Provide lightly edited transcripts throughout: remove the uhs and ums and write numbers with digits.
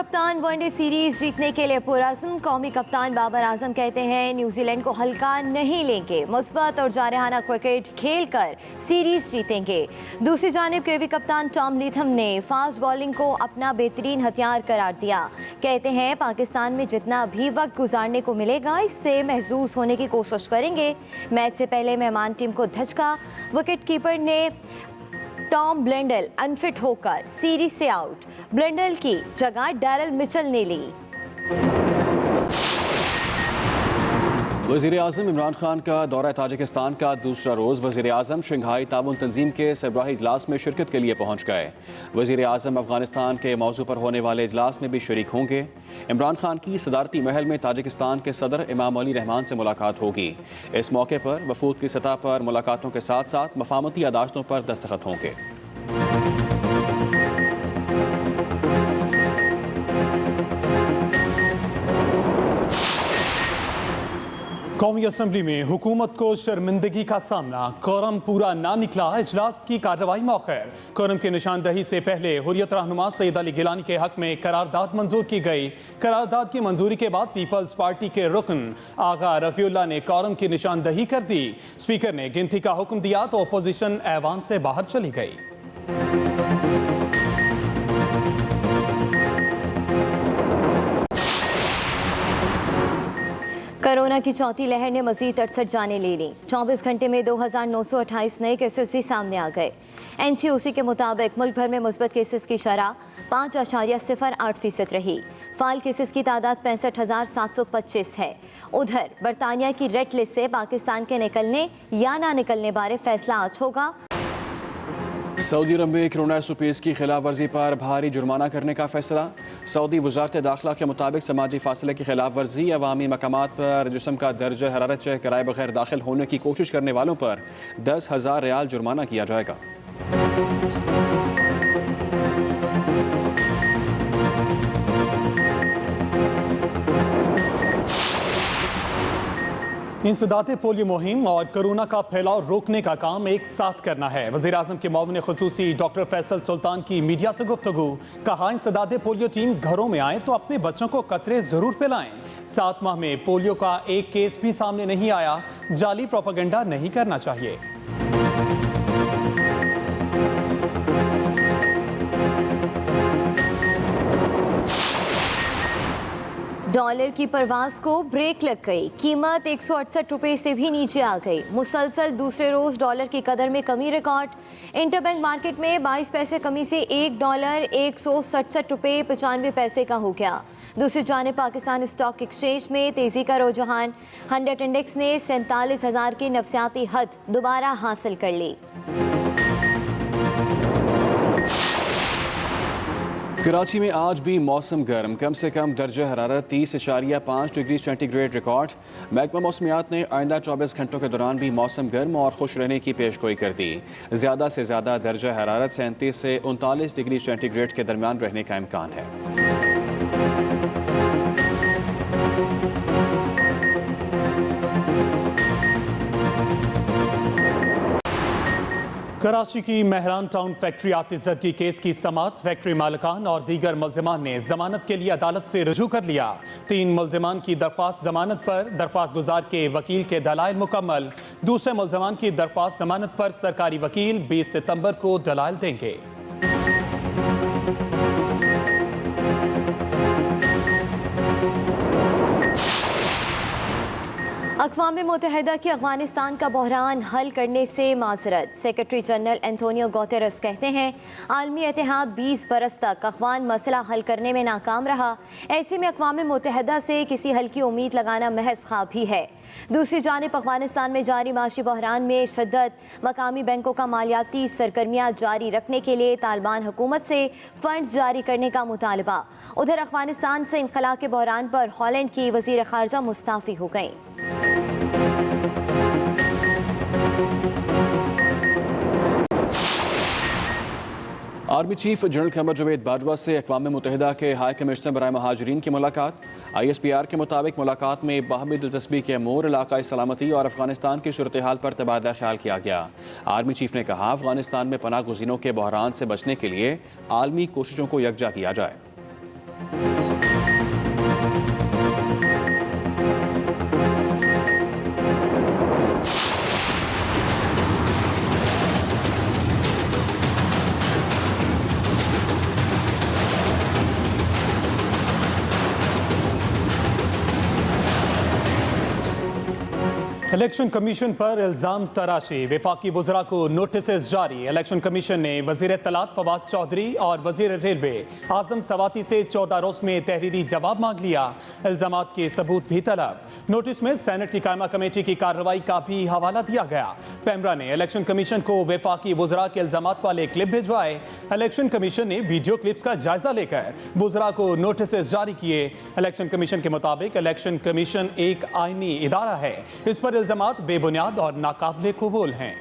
कप्तान one day series जीतने के लिए पुरअज़्म। कौमी कप्तान बाबर आजम कहते हैं न्यूजीलैंड को हल्का नहीं लेंगे, मुस्बत और जारहाना क्रिकेट खेलकर सीरीज जीतेंगे। दूसरी जानिब केवी कप्तान टॉम लैथम ने फास्ट बॉलिंग को अपना बेहतरीन हथियार करार दिया। कहते हैं पाकिस्तान में जितना भी वक्त गुजारने को मिलेगा इससे महसूस होने की कोशिश करेंगे। मैच से पहले मेहमान टीम को धचका। विकेट कीपर ने टॉम ब्लेंडल अनफिट होकर सीरीज से आउट। ब्लेंडल की जगह डैरल मिचेल ने ली। वज़ीर आज़म इमरान खान का दौरा ताजिकिस्तान का दूसरा रोज़। वज़ीर आज़म शंघाई ताउन तंजीम के सरबराही इजलास में शिरकत के लिए पहुँच गए। वज़ीर आज़म अफगानिस्तान के मौजू पर होने वाले इजलास में भी शरीक होंगे। इमरान खान की सदारती महल में ताजिकिस्तान के सदर इमाम अली रहमान से मुलाकात होगी। इस मौके पर वफूद की सतह पर मुलाकातों के साथ साथ मफामती यादाश्तों पर दस्तखत होंगे। कौमी असम्बली में हुकूमत को शर्मिंदगी का सामना। कोरम पूरा ना निकला, इजलास की कार्रवाई मौखर। कोरम की निशानदही से पहले हुर्रियत रहनुमा सईद अली गिलानी के हक में करारदाद मंजूर की गई। करारदाद की मंजूरी के बाद पीपल्स पार्टी के रुकन आगा रफीउल्लाह ने कोरम की निशानदही कर दी। स्पीकर ने गिनती का हुक्म दिया तो अपोजिशन ऐवान से बाहर चली गई। कोरोना की चौथी लहर ने मजीद 68 जानें ले ली। 24 घंटे में 2928 नए केसेस भी सामने आ गए। NCOC के मुताबिक मुल्क भर में मुस्बत केसेस की शरह 5.08% रही। फाल केसेस की तादाद 65,725 है। उधर बरतानिया की रेड लिस्ट से पाकिस्तान के निकलने या ना निकलने बारे फैसला आज होगा। सऊदी अरब में कोरोना SOPs की खिलाफ वर्जी पर भारी जुर्माना करने का फैसला। सऊदी वजारत दाखिला के मुताबिक समाजी फासले की खिलाफ वर्जी, अवामी मकामात पर जिस्म का दर्जा हरारत चेक कराए बगैर दाखिल होने की कोशिश करने वालों पर 10,000 रियाल जुर्माना किया जाएगा। इंसदाते पोलियो मुहिम और कोरोना का फैलाव रोकने का काम एक साथ करना है। वज़ीर आज़म के मुआविन खुसूसी डॉक्टर फैसल सुल्तान की मीडिया से गुफ्तगू। कहा इंसदाते पोलियो टीम घरों में आए तो अपने बच्चों को कतरे जरूर पिलाएं। 7 माह में पोलियो का एक केस भी सामने नहीं आया। जाली प्रोपेगेंडा नहीं करना चाहिए। डॉलर की परवाज को ब्रेक लग गई। कीमत 168 रुपये से भी नीचे आ गई। मुसलसल दूसरे रोज डॉलर की कदर में कमी रिकॉर्ड। इंटरबैंक मार्केट में 22 पैसे कमी से $1 167 रुपये 95 पैसे का हो गया। दूसरी जानिब पाकिस्तान स्टॉक एक्सचेंज में तेजी का रुझान। 100 इंडेक्स ने 47,000 की नफसियाती हद दोबारा हासिल कर ली। कराची में आज भी मौसम गर्म, कम से कम दर्जा हरारत 30.5 डिग्री सेंटीग्रेड रिकॉर्ड। महकमा मौसमियात ने आइंदा 24 घंटों के दौरान भी मौसम गर्म और खुश रहने की पेशगोई कर दी। ज़्यादा से ज़्यादा दर्जा हरारत 37 से 39 डिग्री सेंटीग्रेड के दरमियान रहने का इम्कान है। कराची की मेहरान टाउन फैक्ट्री आतिशज़दगी केस की समाअत। फैक्ट्री मालिकान और दीगर मुल्ज़िमान ने जमानत के लिए अदालत से रुजू कर लिया। 3 मुल्ज़िमान की दरख्वास्त जमानत पर, दरख्वास्त गुजार के वकील के दलाइल मुकम्मल। दूसरे मुल्ज़िमान की दरख्वास्त जमानत पर सरकारी वकील 20 सितंबर को दलाइल देंगे। अक़वाम मुत्तहिदा की अफ़गानिस्तान का बहरान हल करने से माज़रत। सेक्रेटरी जनरल एंटोनियो गुतेरेस कहते हैं आलमी इत्तेहाद 20 बरस तक अफ़गान मसला हल करने में नाकाम रहा। ऐसे में अक़वाम मुत्तहिदा से किसी हल की उम्मीद लगाना महज ख्वाब ही है। दूसरी जानिब अफ़गानिस्तान में जारी माशी बहरान में शिद्दत। मकामी बैंकों का मालियाती सरगर्मियाँ जारी रखने के लिए तालिबान हुकूमत से फंड्स जारी करने का मुतालबा। उधर अफ़गानिस्तान से इनखला के बहरान पर हॉलैंड की वज़ीर ख़ारजा मुस्ताफ़ी हो गई। आर्मी चीफ जनरल क़मर जवेद बाजवा से अक़वाम मुत्तहिदा के हाई कमिश्नर बराए महाजरीन की मुलाकात। ISPR के मुताबिक मुलाकात में बाहमी दिलचस्पी के अमूर, इलाक़ाई सलामती और अफ़गानिस्तान की सूरत हाल पर तबादला ख्याल किया गया। आर्मी चीफ ने कहा अफ़गानिस्तान में पनाह गुज़ीनों के बहरान से बचने के लिए आलमी कोशिशों को यकजा किया जाए। इलेक्शन कमीशन पर इल्जाम तराशी, वफाकी वज़रा को नोटिस जारी। इलेक्शन कमीशन ने वज़ीर इत्तलात फवाद चौधरी और वज़ीर रेलवे आज़म सवाती से 14 रोज़ में तहरीरी जवाब मांग लिया। इल्जामात के सबूत भी तलब। नोटिस में सेनेट की कायमा कमेटी की कार्रवाई का भी हवाला दिया गया। पैमरा ने इलेक्शन कमीशन को वफाकी वज़रा के इल्जामात वाले क्लिप भिजवाए। इलेक्शन कमीशन ने वीडियो क्लिप्स का जायजा लेकर वज़रा को नोटिस जारी किए। इलेक्शन कमीशन के मुताबिक इलेक्शन कमीशन एक आईनी इदारा है। इस पर इल्जामात बेबुनियाद और नाकाबिले कबूल हैं।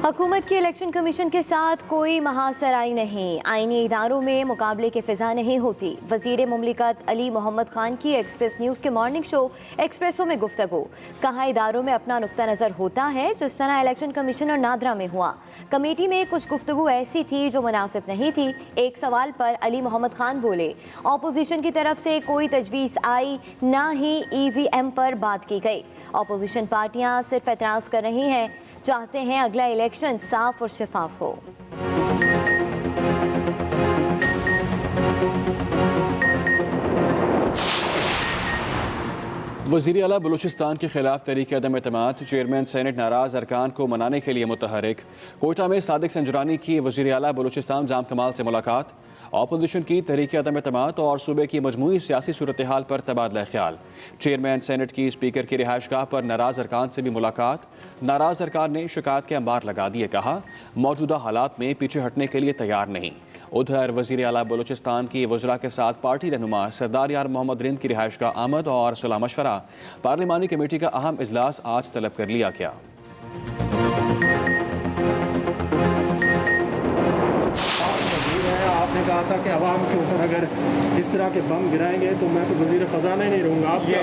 हुकूमत की इलेक्शन कमीशन के साथ कोई महासराई नहीं, आईनी इदारों में मुकाबले की फिजा नहीं होती। वजीर मुमलिकत अली मोहम्मद खान की एक्सप्रेस न्यूज़ के मॉर्निंग शो एक्सप्रेसो में गुफ्तगू। कहा इदारों में अपना नुक्ता नज़र होता है, जिस तरह इलेक्शन कमीशन और नादरा में हुआ। कमेटी में कुछ गुफ्तगू ऐसी थी जो मुनासिब नहीं थी। एक सवाल पर अली मोहम्मद खान बोले, अपोजिशन की तरफ से कोई तजवीज़ आई, ना ही EVM पर बात की गई। अपोजिशन पार्टियां सिर्फ एतराज़ कर रही हैं, चाहते हैं अगला इलेक्शन साफ और शफाफ हो। वज़ीर आला बलूचिस्तान के खिलाफ तहरीक अदम एतमाद, चेयरमैन सेनेट नाराज अरकान को मनाने के लिए मुतहरिक। कोयटा में सादिक संजरानी की वज़ीर आला बलूचिस्तान जाम कमाल से मुलाकात। अपोजिशन की तहरीक अदम एतमाद और सूबे की मजमूई सियासी सूरत हाल पर तबादला ख्याल। चेयरमैन सेनेट की स्पीकर की रिहाइशगाह पर नाराज अरकान से भी मुलाकात। नाराज अरकान ने शिकायत के अंबार लगा दिए, कहा मौजूदा हालात में पीछे हटने के लिए तैयार नहीं। उधर वज़ीर आला बलूचिस्तान की वज़रा के साथ पार्टी रहनुमा सरदार यार मोहम्मद रिंद की रिहाइशगाह आमद और सुलह मशवरा। पार्लिमानी कमेटी का अहम इजलास आज तलब कर लिया गया। आपने कहा था कि अवाम के ऊपर अगर इस तरह के बम गिराएंगे तो मैं तो वज़ीर ख़जाना ही नहीं रहूँगा। आप क्या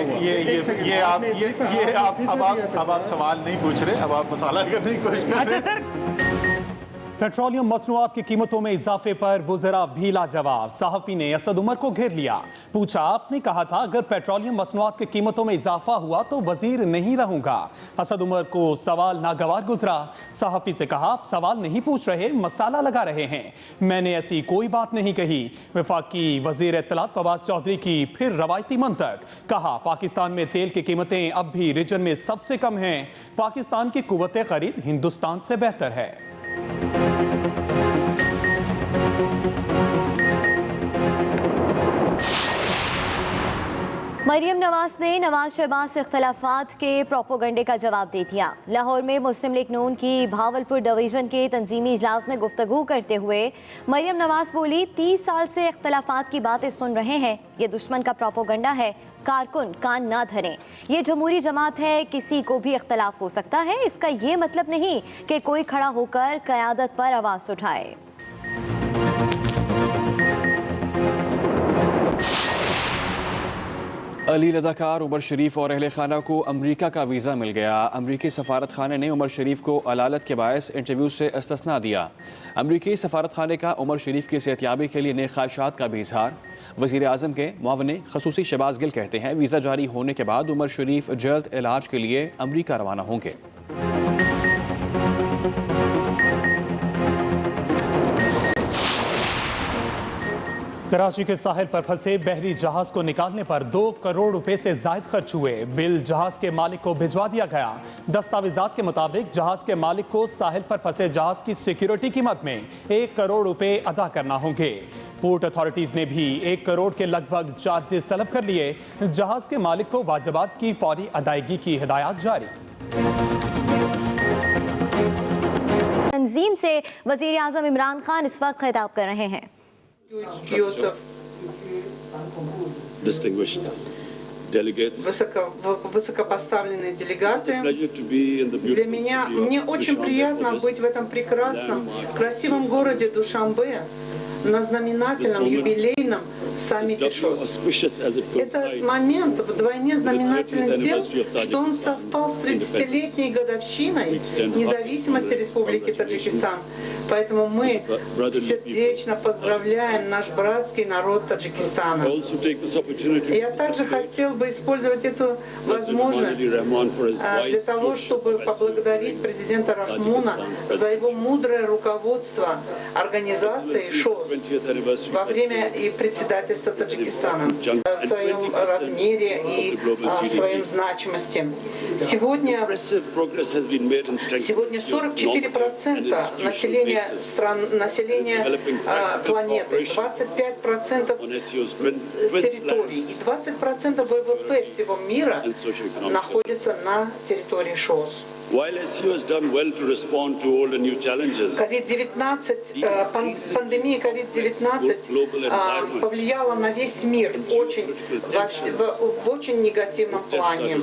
हुआ? अब आप सवाल नहीं पूछ रहे, अब आप मसाला करने की कोशिश कर रहे हैं। पेट्रोलियम मसनूआत की कीमतों में इजाफे पर वज़रा भी लाजवाब। सहाफ़ी ने असद उमर को घेर लिया, पूछा आपने कहा था अगर पेट्रोलियम मसनूआत की कीमतों में इजाफा हुआ तो वजीर नहीं रहूंगा। असद उमर को सवाल नागवार गुजरा। सहाफ़ी से कहा आप सवाल नहीं पूछ रहे, मसाला लगा रहे हैं। मैंने ऐसी कोई बात नहीं कही। वफाकी वज़ीर इत्तलात फवाद चौधरी की फिर रवायती मंतक। कहा पाकिस्तान में तेल की कीमतें अब भी रीजन में सबसे कम हैं। पाकिस्तान की कुव्वत खरीद हिंदुस्तान से बेहतर है। मरियम नवाज ने नवाज शहबाज से इख्तलाफात के प्रोपोगंडे का जवाब दे दिया। लाहौर में मुस्लिम लीग नून की भावलपुर डिवीज़न के तंजीमी इजलास में गुफ्तगू करते हुए मरियम नवाज बोली 30 साल से इख्तलाफात की बातें सुन रहे हैं, ये दुश्मन का प्रोपोगंडा है, कारकुन कान ना धरें। ये जमहूरी जमात है, किसी को भी इख्तलाफ हो सकता है। इसका ये मतलब नहीं कि कोई खड़ा होकर क़यादत पर आवाज़ उठाए। अली अदाकार उमर शरीफ और अहले खाना को अमरीका का वीज़ा मिल गया। अमरीकी सफारत खाने ने उमर शरीफ को अलालत के बायस इंटरव्यू से इस्तिस्ना दिया। अमरीकी सफारत खाने का उमर शरीफ की सेहतियाबी के लिए नेक ख्वाहिशात का भी इजहार। वज़ीर आज़म के मुआवने खसूसी शहबाज गिल कहते हैं वीज़ा जारी होने के बाद उमर शरीफ जल्द इलाज के लिए अमरीका रवाना होंगे। कराची के साहिल पर फंसे बहरी जहाज को निकालने पर 2 करोड़ रुपए से जायद खर्च हुए। बिल जहाज के मालिक को भिजवा दिया गया। दस्तावेजात के मुताबिक जहाज के मालिक को साहिल पर फंसे जहाज की सिक्योरिटी कीमत में 1 करोड़ रुपए अदा करना होंगे। पोर्ट अथॉरिटीज ने भी 1 करोड़ के लगभग चार्जेस तलब कर लिए। जहाज के मालिक को वाजिबात की फौरी अदायगी की हिदायत जारी। तंजीम से वज़ीर आज़म इमरान खान इस वक्त खिताब कर रहे हैं। Distinguished delegates. Высокопоставленные делегаты. Для меня, мне очень приятно быть в этом прекрасном, красивом городе Душанбе, на знаменательном юбилейном саммите ШОС. Этот момент вдвойне знаменателен тем, что он совпал с 30-летней годовщиной независимости Республики Таджикистан. Поэтому мы сердечно поздравляем наш братский народ Таджикистана. Я также хотел бы использовать эту возможность для того, чтобы поблагодарить президента Рахмона за его мудрое руководство организацией ШОС во время и председательства Таджикистана в своем размере и в своем значимости. Сегодня 44% населения планеты, 25% территорий и 20% ВВП всего мира находится на территории ШОС. Пандемия COVID-19 повлияла на весь мир в очень негативном плане.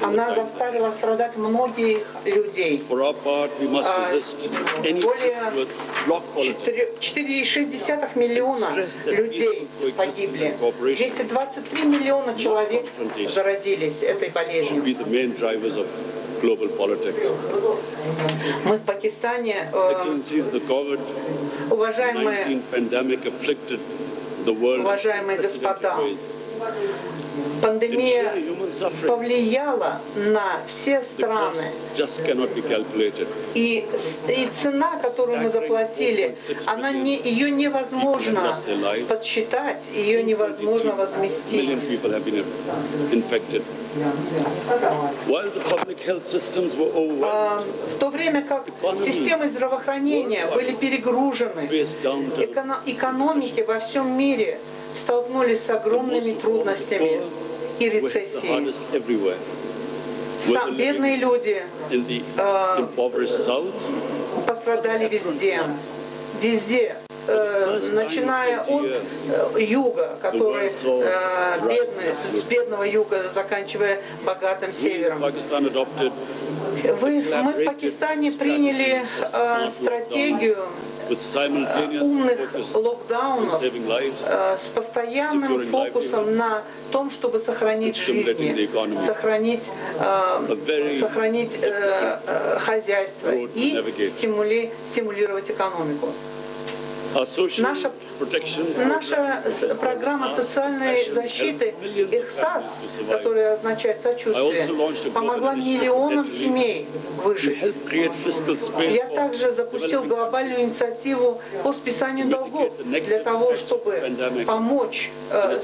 Она заставила страдать многих людей. Более 4,6 миллиона людей погибли. 223 миллиона человек заразились этой болезнью. Мы в Пакистане, уважаемые господа, пандемия повлияла на все страны. И цена, которую мы заплатили, ее невозможно подсчитать, ее невозможно возместить. В то время как системы здравоохранения были перегружены, экономики во всем мире столкнулись с огромными трудностями и рецессией. Бедные люди пострадали везде. Везде. Начиная от юга, который бедный, с бедного юга, заканчивая богатым севером. Мы в Пакистане приняли стратегию умных локдаунов с постоянным фокусом на том, чтобы сохранить жизни, сохранить хозяйство и стимулировать экономику. Наша программа социальной защиты ИХСАС, которая означает сочувствие, помогла миллионам семей выжить. Я также запустил глобальную инициативу по списанию долгов для того, чтобы помочь,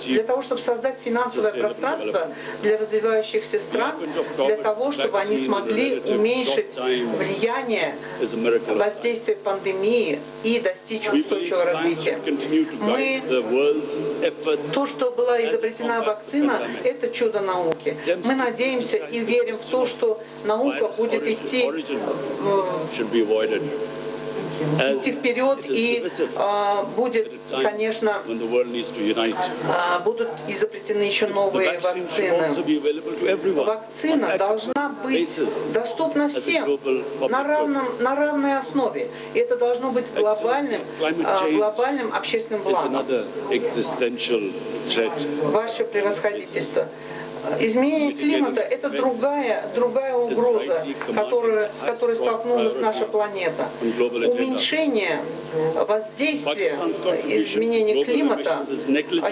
для того, чтобы создать финансовое пространство для развивающихся стран, для того, чтобы они смогли уменьшить влияние воздействия пандемии и достичь устойчивого развития. То, что была изобретена вакцина, это чудо науки. Мы надеемся и верим в то, что наука будет идти вперед и будет, конечно, будут изобретены еще новые вакцины. Вакцина должна быть доступна всем на равной основе. И это должно быть глобальным общественным благом. Ваше превосходительство. Изменение климата – это другая угроза, с которой столкнулась наша планета. Уменьшение воздействия изменения климата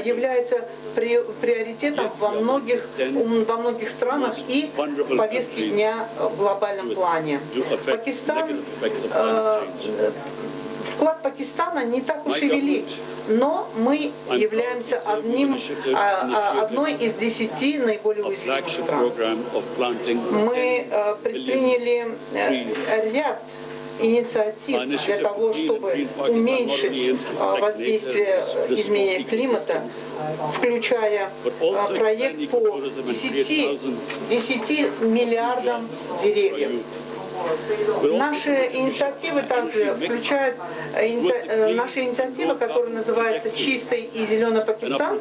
является приоритетом во многих странах и в повестке дня в глобальном плане. Вклад Пакистана не так уж и велик, но мы являемся одной из 10 наиболее уязвимых стран. Мы предприняли ряд инициатив для того, чтобы уменьшить воздействие изменения климата, включая проект по 10 миллиардам деревьев. Наши инициативы также включают наша инициатива, которая называется «Чистый и зеленый Пакистан»,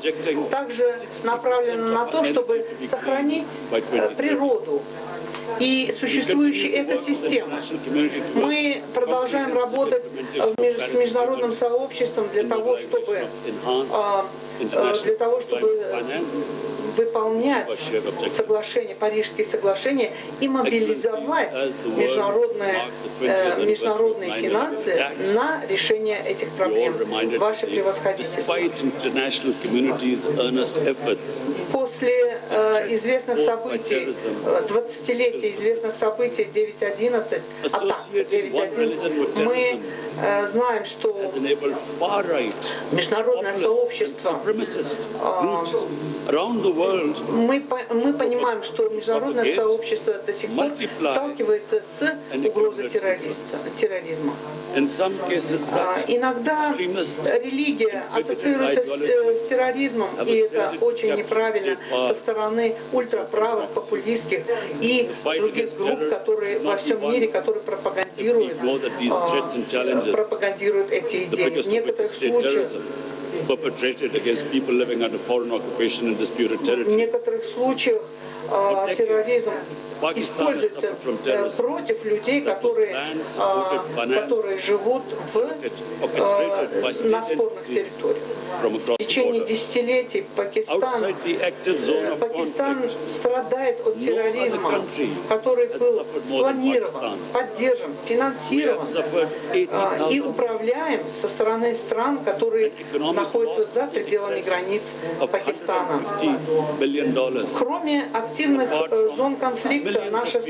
также направлена на то, чтобы сохранить природу и существующей экосистемы. Мы продолжаем работать с международным сообществом для того, чтобы выполнять соглашения, Парижские соглашения и мобилизовать международные финансы на решение этих проблем. Ваше превосходительство. После известных событий, 20-летия известных событий 9.11, атак 9.11, мы знаем, что международное сообщество, мы понимаем, что международное сообщество до сих пор сталкивается с угрозой терроризма. Иногда религия ассоциируется с терроризмом, и это очень неправильно со стороны ультраправых, популистских и других групп, которые во всем мире, которые пропагандируют эти идеи. В некоторых случаях терроризм используется против людей, которые живут на спорных территориях. В течение десятилетий Пакистан страдает от терроризма, который был спланирован, поддержан, финансирован и управляем со стороны стран, которые находятся за пределами границ Пакистана. Кроме активных зон конфликта, наша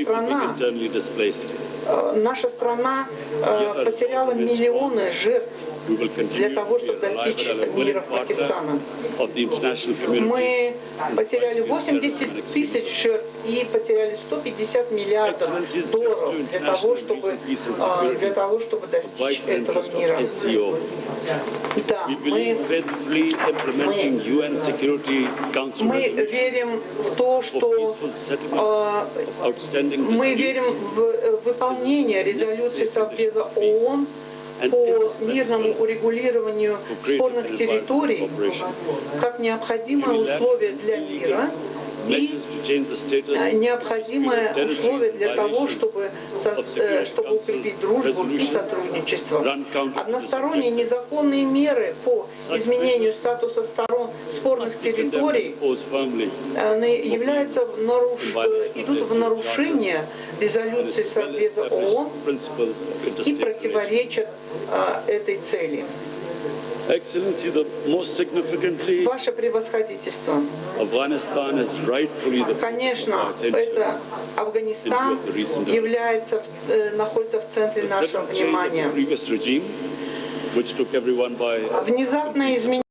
страна потеряла миллионы жертв для того, чтобы достичь мира в Пакистане. Мы потеряли 80 тысяч жертв и потеряли 150 миллиардов долларов для того, чтобы достичь этого мира. Да, мы верим в то, что мы верим в выполнение резолюции Совбеза ООН по мирному урегулированию спорных территорий как необходимое условие для мира и необходимое условие для того, чтобы укрепить дружбу и сотрудничество. Односторонние незаконные меры по изменению статуса сторон спорных территорий идут в нарушение резолюции Совбеза ООН и противоречат этой цели. Ваше превосходительство, конечно, Афганистан находится в центре нашего внимания. Внезапное изменение